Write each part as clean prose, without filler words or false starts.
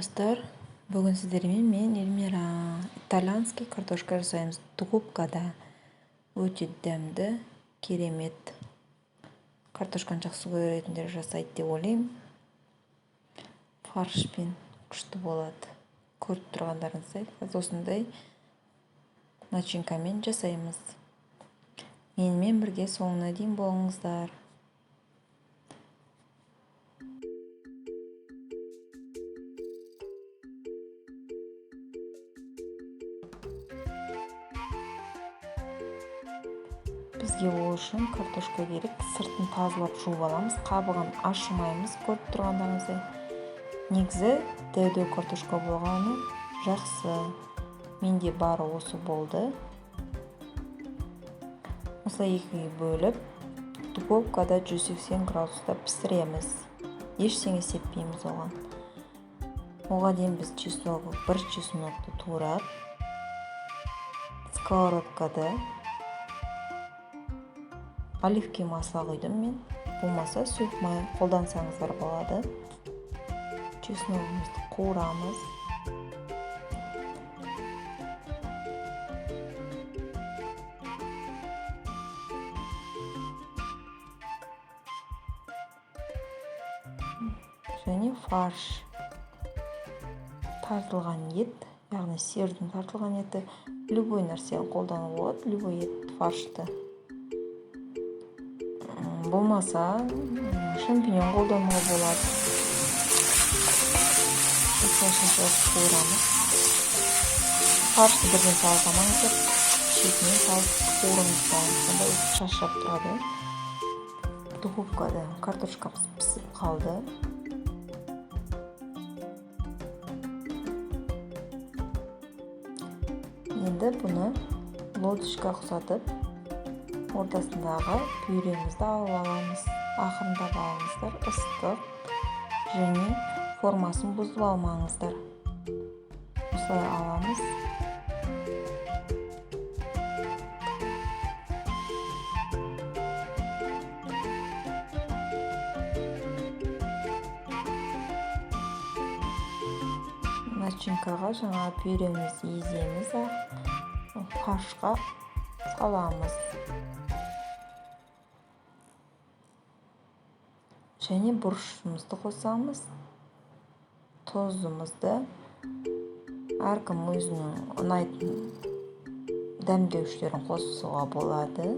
достор, бүгін сіздермен мен Эльмира итальянский картошка жасаймыз. Духовкада өте дәмді, керемет картошканы жақсы көретіндер жасайды деп ойлаймын. Фаршпен күшті болады. Көріп тұрғандарыңыздай осындай начинкамен жасаймыз. Менімен бірге соңына дейін болыңыздар. Бізге ол үшін картошка керек. Сыртын тазалап жуып аламыз. Қабығын ашымаймыз, көріп тұрғандарыңыздай. Негізі дәу картошка болғаны жақсы. Менде бары осы болды. Осылай екіге бөліп, духовкада 180 градуста пісіреміз. Ештеңе сеппейміз оған. Оған дейін біз бір чеснокты турап, сковородкада оливки масло құйдым мен. Болмаса сұйық май қолдансаңыздар болады. Чесногымызды қуырамыз. Және фарш. Тартылған ет, яғни сиырдың тартылған еті, любой нәрсені қолдануға болады, любой ет фаршты. Болмаса, шампиньон қолдануға болады. Осылай қуырамыз. Фаршты бірден салып алмаңыздар, шетінен салып қуырыңыздар. Сонда шашырап тұрады. Духовкада картошкамыз пісіп қалды. Енді бұны лодочка ұқсатып, ортасындағы пюремізді алып аламыз. Ақырындап алыңыздар, ыстық және формасын бұзып алмаңыздар. Осылай аламыз. Начинкаға жаңа пюремізді еземіз, фаршқа саламыз. Және бұрышымызды қосамыз. Тұзымызды әркім өзінің ұнайтын дәмдеуіштерін қосуға болады.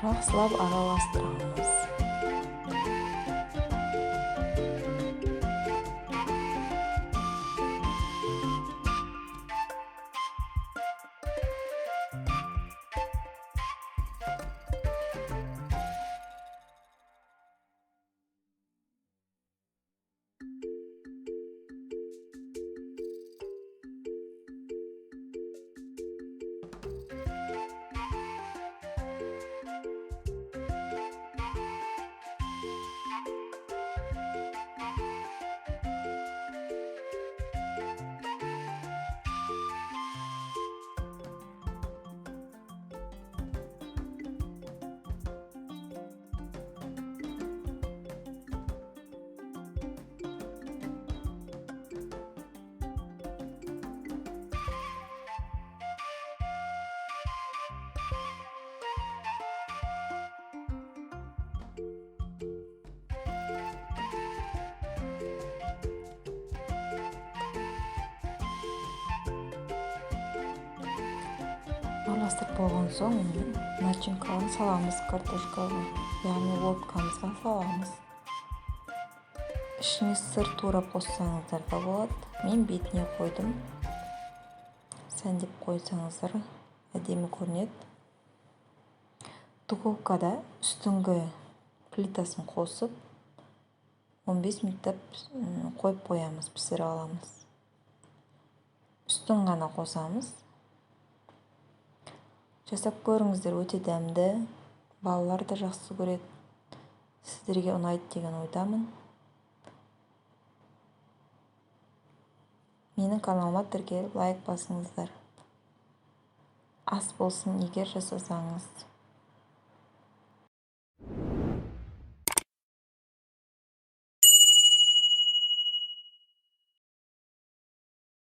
Жақсылап араластырамыз. Араластырып болған соң начинканы саламыз картошкаға, яғни лодкамызға саламыз. Ішіне сыр турап қоссаңыздар да болады. Мен бетіне қойдым. сәндеп қойсаңыздар әдемі көрінеді. Духовкада үстіңгі плитасын қосып 15 минуттап қойып қоямыз, пісіріп аламыз. Үстін ғана қосамыз. Жасап көріңіздер, өте дәмді. Балалар да жақсы көреді. Сіздерге ұнайды деген ойдамын. Менің каналыма тіркеліп лайк басыңыздар. Ас болсын егер жасасаңыз.